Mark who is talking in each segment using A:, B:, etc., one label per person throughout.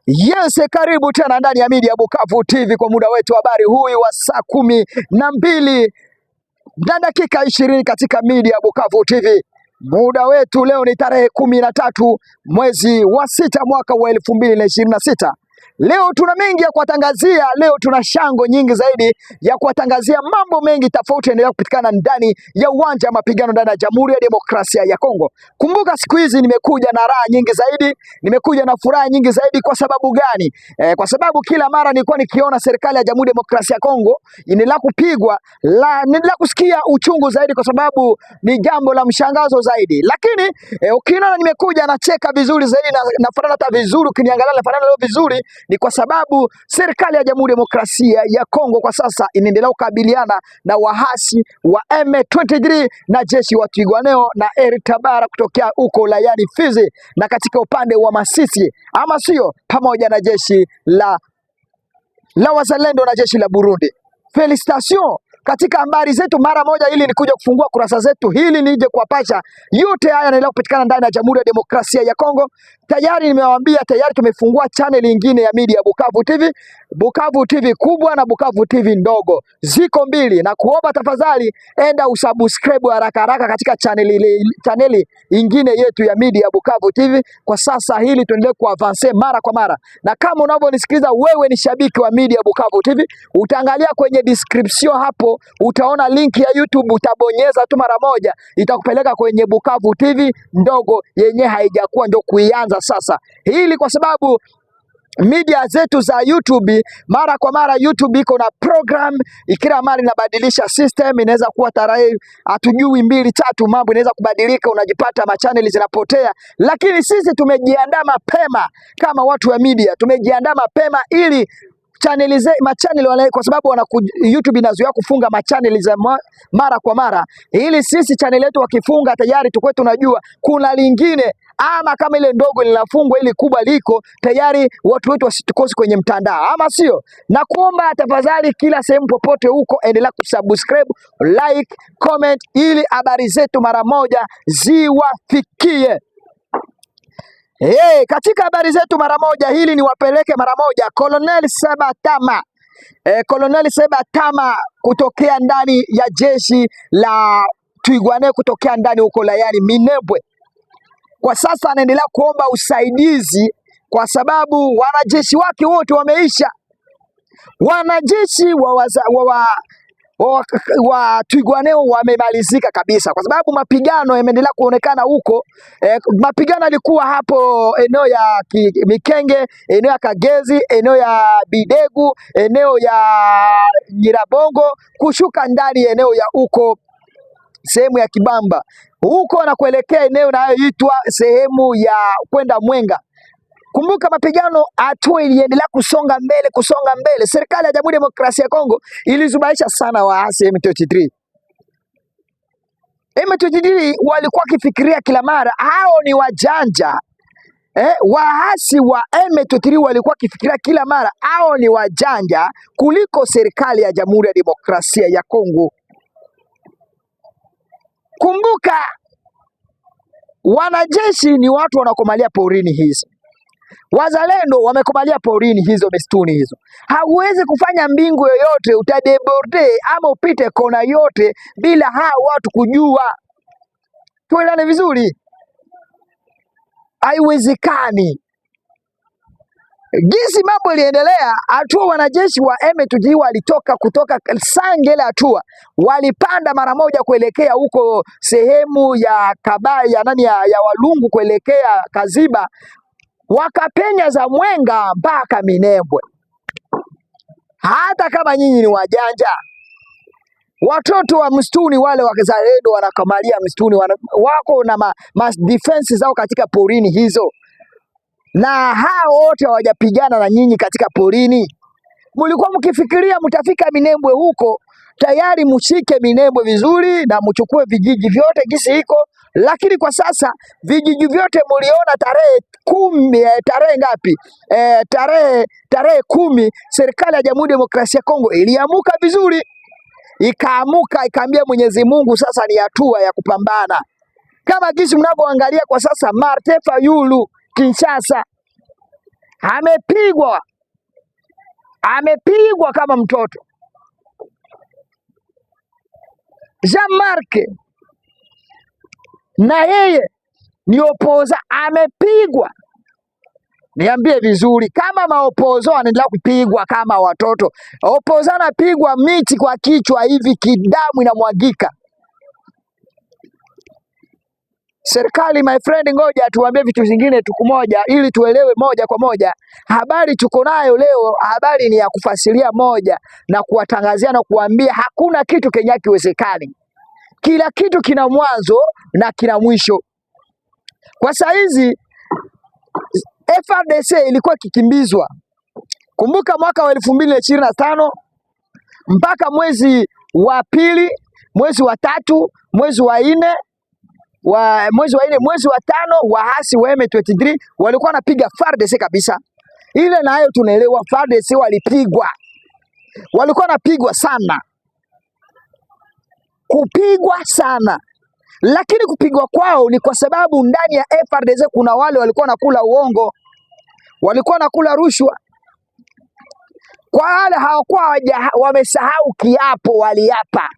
A: Yes, karibu tena ndani ya Media Bukavu TV kwa muda wetu habari huyu wa saa 12:20 katika Media Bukavu TV. Muda wetu leo ni tarehe 13 mwezi wa 6 mwaka wa 2026. Leo tuna mengi ya kuwatangazia, leo tuna shango nyingi zaidi ya kuwatangazia, mambo mengi tofauti yanaendelea kupatikana ndani ya uwanja wa mapigano ndani ya Jamhuri ya Demokrasia ya Kongo. Kumbuka siku hizi nimekuja na raha nyingi zaidi, nimekuja na furaha nyingi zaidi. Kwa sababu gani? Kwa sababu kila mara nilikuwa nikiona serikali ya Jamhuri ya Demokrasia ya Kongo inaendelea kupigwa, ninaendelea kusikia uchungu zaidi, kwa sababu ni jambo la mshangazo zaidi. Lakini ukiona nimekuja nacheka vizuri zaidi na nafanana hata vizuri, ukiniangalia nafanana leo vizuri, ni kwa sababu serikali ya Jamhuri ya Demokrasia ya Kongo kwa sasa inaendelea kukabiliana na wahasi wa M23 na jeshi wa Twirwaneho na Tabara kutokea huko wilayani Fizi na katika upande wa Masisi, ama sio, pamoja na jeshi la wazalendo na jeshi la Burundi. Felicitation katika habari zetu mara moja, ili nikuja kufungua kurasa zetu, hili nije kuwapasha yote haya yanaendelea kupatikana ndani ya Jamhuri ya Demokrasia ya Kongo. Tayari nimewaambia, tayari tumefungua channel nyingine ya Media Bukavu TV, Bukavu TV kubwa na Bukavu TV ndogo, ziko mbili, na kuomba tafadhali enda usubscribe haraka haraka katika channel nyingine yetu ya Media Bukavu TV. Kwa sasa hili tuendelee kuadvance mara kwa mara, na kama unavyonisikiliza wewe ni shabiki wa Media Bukavu TV, utaangalia kwenye description hapo, utaona link ya YouTube, utabonyeza tu mara moja, itakupeleka kwenye Bukavu TV ndogo yenye haijakuwa ndio kuianza sasa. Hili kwa sababu media zetu za YouTube mara kwa mara, YouTube iko na program kila mara inabadilisha system, inaweza kuwa tarehe hatujui 2 3, mambo inaweza kubadilika, unajipata machannel zinapotea. Lakini sisi tumejiandaa mapema kama watu wa media, tumejiandaa mapema ili machannel wale, kwa sababu YouTube inazuia kufunga machannel za mara kwa mara, ili sisi channel yetu wakifunga tayari tukwe tunajua kuna lingine, ama kama ile ndogo linafungwa ili kubwa liko tayari, watu wetu wasitukose kwenye mtandao, ama sio. Na kuomba tafadhali, kila sehemu popote huko, endelea kusubscribe, like, comment, ili habari zetu mara moja ziwafikie. Katika habari zetu mara moja, hili niwapeleke mara moja Colonel Sebatama. Colonel Sebatama kutokea ndani ya jeshi la Twirwaneho, kutokea ndani huko wilayani Minembwe, kwa sasa anaendelea kuomba usaidizi kwa sababu wanajeshi wake wote wameisha. Wanajeshi wa Twirwaneho wamemalizika kabisa, kwa sababu mapigano yameendelea kuonekana huko. Mapigano yalikuwa hapo eneo ya Mikenge, eneo ya Kagezi, eneo ya Bidegu, eneo ya Nyiragongo, kushuka ndani eneo ya huko sehemu ya Kibamba huko na kuelekea eneo inayoitwa sehemu ya kwenda Mwenga. Kumbuka mapigano, hatua iliendelea kusonga mbele. Serikali ya Jamhuri ya Demokrasia ya Kongo ilizubaisha sana waasi M23. M23 walikuwa kifikiria kila mara hao ni wajanja. Waasi wa M23 walikuwa kifikiria kila mara hao ni wajanja kuliko serikali ya Jamhuri ya Demokrasia ya Kongo. Kumbuka wanajeshi ni watu wanakomalia porini hizo. Wazalendo wamekomalia porini hizo, mistuni hizo. Hauwezi kufanya mbingu yoyote, utadeborde ama upite kona yote bila hao watu kujua. Tuelane vizuri, haiwezekani. Gisi mambo iliendelea, hatua wanajeshi wa M23 walitoka kutoka Sange, ile hatua walipanda mara moja kuelekea huko sehemu ya Kabaya ya Walungu kuelekea Kaziba, wakapenya za Mwenga mpaka Minembwe. Hata kama nyinyi ni wajanja, watoto wa msituni wale wazalendo wanakamalia msituni, wako na defense zao katika porini hizo, na hao wote hawajapigana na nyinyi katika porini. Mlikuwa mkifikiria mtafika Minembwe huko tayari mshike Minembwe vizuri na mchukue vijiji vyote gisi iko. Lakini kwa sasa vijiji vyote mliona tarehe 10, tarehe ngapi? Tarehe 10 serikali ya Jamhuri ya Demokrasia ya Kongo iliamuka vizuri, ikaambia Mwenyezi Mungu sasa ni hatua ya kupambana. Kama gisi mnavyoangalia kwa sasa, Martin Fayulu Kinshasa amepigwa kama mtoto. Jean-Marc na yeye ni opoza, amepigwa. Niambie vizuri, kama maopozo wanaendelea kupigwa kama watoto, opoza anapigwa miti kwa kichwa hivi, kidamu inamwagika. Serikali my friend, ngoja tuambie vitu vingine tuku moja ili tuelewe moja kwa moja. Habari tuko nayo leo, habari ni ya kufasilia moja na kuwatangazia na kuambia hakuna kitu kenye kiwezekani. Kila kitu kina mwanzo na kina mwisho. Kwa saizi FARDC ilikuwa kikimbizwa. Kumbuka mwaka wa 2025 mpaka mwezi wa pili, mwezi wa tatu, mwezi wa nne, mwezi wa tano, waasi wa M23 walikuwa wanapiga FARDC kabisa. Ile nayo tunaelewa, FARDC walipigwa. Walikuwa wanapigwa sana. Kupigwa sana. Lakini kupigwa kwao ni kwa sababu ndani ya FARDC kuna wale walikuwa nakula uongo. Walikuwa nakula rushwa. Kwa wale hawakuwa wamesahau kiapo waliapa.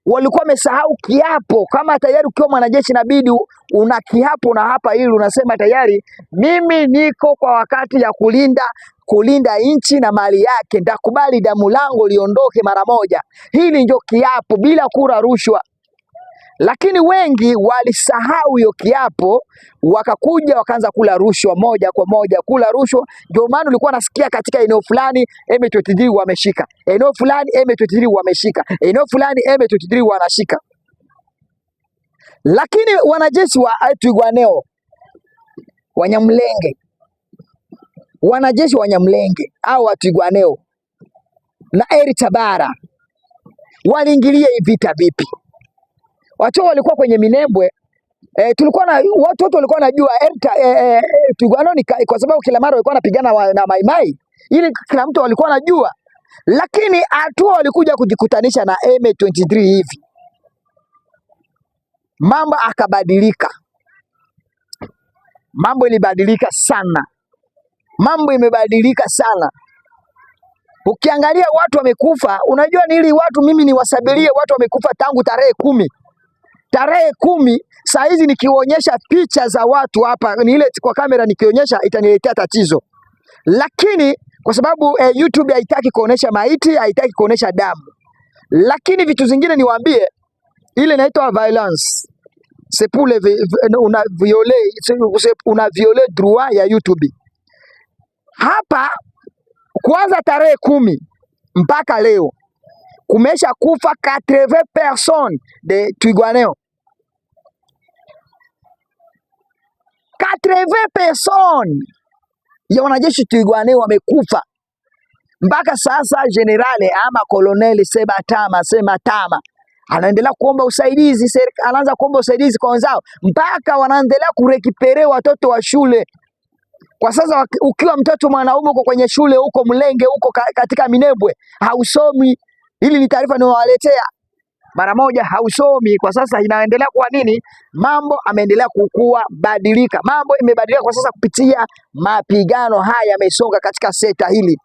A: Walikuwa wamesahau kiapo. Kama tayari ukiwa mwanajeshi inabidi una kiapo na hapa ili unasema tayari mimi niko kwa wakati ya kulinda nchi na mali yake, nitakubali damu langu liondoke mara moja. Hili ndio kiapo bila kula rushwa. Lakini wengi walisahau hiyo kiapo, wakakuja wakaanza kula rushwa moja kwa moja, kula rushwa. Ndio maana ulikuwa nasikia katika eneo fulani M23 wameshika, eneo fulani M23 wameshika, eneo fulani M23 wanashika. Lakini wanajeshi wa Twirwaneho Wanyamulenge, wanajeshi wa Nyamulenge au wa Twirwaneho na Eri Tabara waliingilia hii vita vipi? Watu walikuwa kwenye Minembwe, tulikuwa na watu wote walikuwa wanajua Twirwaneho kwa sababu kila mara walikuwa wanapigana na Maimai, ili kila mtu walikuwa anajua. Lakini hatua walikuja kujikutanisha na M23 hivi, mambo akabadilika. Mambo ilibadilika sana, mambo imebadilika sana. Ukiangalia watu wamekufa, unajua ni ili watu mimi niwasabilie watu wamekufa tangu tarehe 10. Tarehe 10, saa hizi nikionyesha picha za watu hapa, ni ile kwa kamera nikionyesha itaniletea tatizo. Lakini kwa sababu YouTube haitaki kuonesha maiti, haitaki kuonesha damu. Lakini vitu zingine niwaambie, ile inaitwa violence. C'est pour una violer droit ya YouTube. Hapa kwanza tarehe 10 mpaka leo kumesha kufa 80 personnes de Twirwaneho. 80 personnes ya wanajeshi Twirwaneho wamekufa. Mpaka sasa generale ama koloneli Sema Tama anaendelea kuomba usaidizi, anaanza kuomba usaidizi kwa wenzao, mpaka wanaendelea kurekipere watoto wa shule. Kwa sasa ukiwa mtoto mwanaume uko kwenye shule huko Mlenge huko katika Minembwe, hausomi. Hili ni taarifa niwaletea mara moja, hausomi. Kwa sasa inaendelea kwa nini? Mambo ameendelea kukua badilika. Mambo imebadilika kwa sasa kupitia mapigano haya yamesonga katika sekta hili.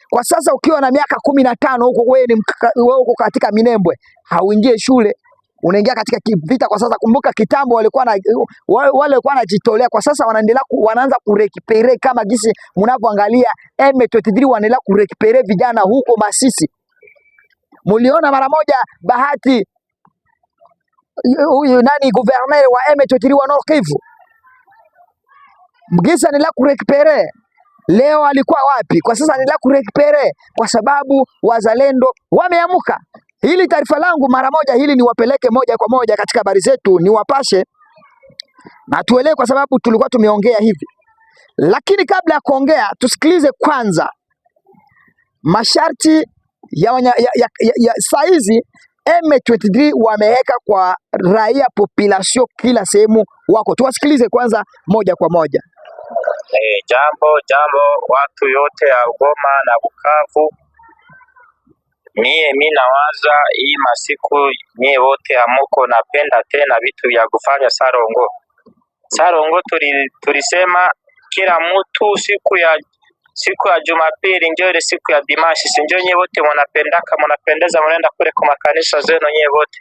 A: Kwa sasa ukiwa na miaka 15 huko wewe uko katika Minembwe, hauingie shule, unaingia katika vita. Kwa sasa kumbuka kitambo wale walikuwa wanajitolea, kwa sasa wanaanza kurekipere kama gisi mnapoangalia M23 wanaendelea kurekipere vijana huko Masisi. Muliona mara moja Bahati huyu governor wa M23 wa Nord Kivu, Mgisa anaendelea kurekipere. Leo alikuwa wapi? Kwa sasa anaendelea kurekipere kwa sababu wazalendo wameamuka. Hili taarifa langu mara moja hili niwapeleke moja kwa moja katika habari zetu, niwapashe na tuelewe, kwa sababu tulikuwa tumeongea hivi. Lakini kabla ya kuongea tusikilize kwanza masharti ya saizi M23 wameweka kwa raia population kila sehemu wako. Tuwasikilize kwanza moja kwa moja.
B: Jambo watu yote ya Goma na Bukavu. Mi nawaza hii masiku mie wote amuko napenda tena vitu vya kufanya Sarongo. Tulisema kila mtu siku ya Jumapili ndio ile siku ya Dimashi, si ndio nyewe wote mnapendeza mnaenda kule kwa makanisa zenu nyewe wote.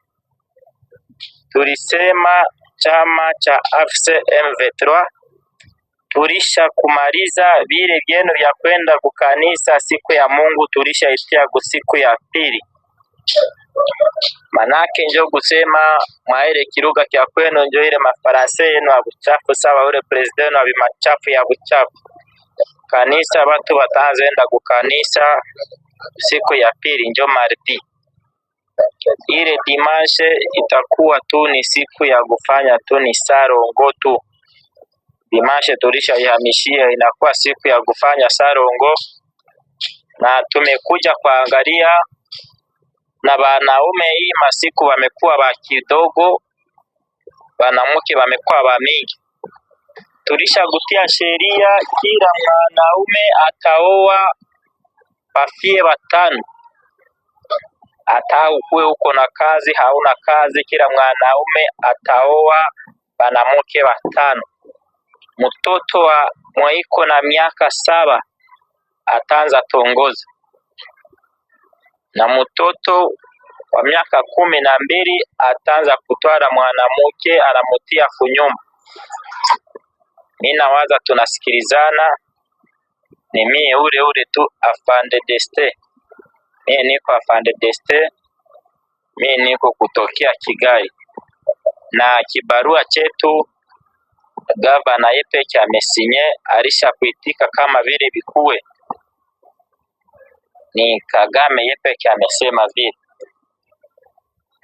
B: Tulisema chama cha AFC M23 tulisha kumaliza vile vyenu vya kwenda kukanisa siku ya Mungu, tulishaitia siku ya pili. Manake njo kusema mwaile kiruga kya kwenu njo ile mafaransa yenu ya buchafu sawa ule president wa bimachafu ya buchafu. Kanisa watu wataanza kukanisa siku ya pili njo mardi. Ile dimanche itakuwa tu ni siku ya kufanya tu ni sarongo tu. Dimanche tulisha ihamishia inakuwa siku ya kufanya sarongo, na tumekuja kuangalia na wanaume hii masiku wamekuwa wa kidogo, wanawake wamekuwa wa mingi. Tulishagutia sheria kila mwanaume ataoa wafie watano. Hata ukuwe uko na kazi hauna kazi, kila mwanaume ataoa wanawake watano. Mtoto wa mwaiko na miaka 7 ataanza tongoza, na mtoto wa miaka 12 ataanza kutwala mwanamke anamutia kunyumba. Mimi nawaza tunasikilizana, ni mimi ule tu Afande Destin. Mimi niko Afande Destin, mimi niko kutokea Kigali, na kibarua chetu gavana yepeke amesinye alisha kuitika kama vile bikuwe ni Kagame yepeke amesema vile.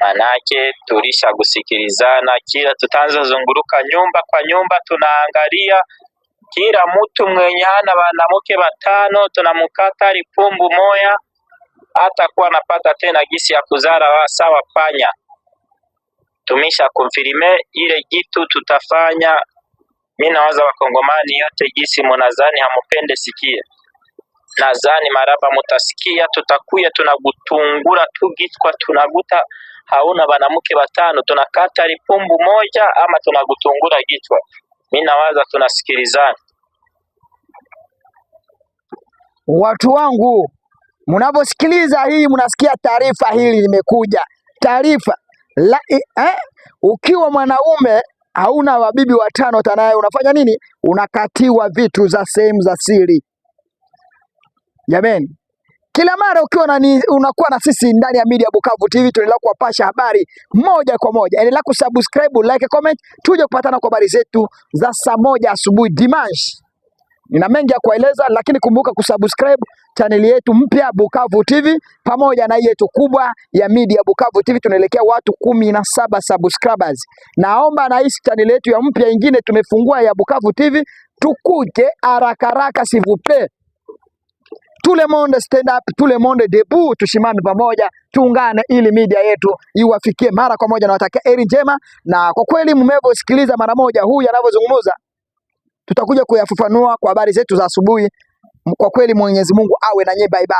B: Manake tulisha kusikilizana, kila tutaanza zunguruka nyumba kwa nyumba, tunaangalia kila mtu mwenye hana wanawake watano tunamkata lipumbu moya, hata kuwa napata tena gisi ya kuzara wa sawa panya. Tumisha konfirme ile kitu tutafanya. Mimi nawaza wakongomani yote gisi monazani hamupende sikia. Nazani maraba mutasikia, tutakuya tunagutungura tugitwa tunaguta hauna wanawake watano tunakata lipumbu moja ama tunagutungura gitwa. Mimi nawaza tunasikilizana.
A: Watu wangu, mnaposikiliza hii mnasikia taarifa hili limekuja. Taarifa ukiwa mwanaume hauna wabibi watano tanaye unafanya nini? Unakatiwa vitu za sehemu za siri. Jameni, kila mara ukiwa unakuwa na sisi ndani ya Media Bukavu TV, tunaendelea kuwapasha habari moja kwa moja. Endelea kusubscribe, like, comment, tuje kupatana kwa habari zetu za saa 1 asubuhi Dimanche. Nina mengi ya kueleza, lakini kumbuka kusubscribe channel yetu mpya Bukavu TV pamoja na yetu kubwa ya Media Bukavu TV. Tunaelekea watu 17 subscribers. Naomba na hii channel yetu ya mpya ingine tumefungua ya Bukavu TV tukuje haraka s'il vous plaît. Tout le monde stand up, tout le monde debout, tushimame pamoja, tuungane ili media yetu iwafikie mara kwa moja. Nawatakia heri njema, na kwa kweli mmevosikiliza mara moja huyu anavyozungumza, tutakuja kuyafafanua kwa habari zetu za asubuhi. Kwa kweli Mwenyezi Mungu awe na nyie. Bye bye.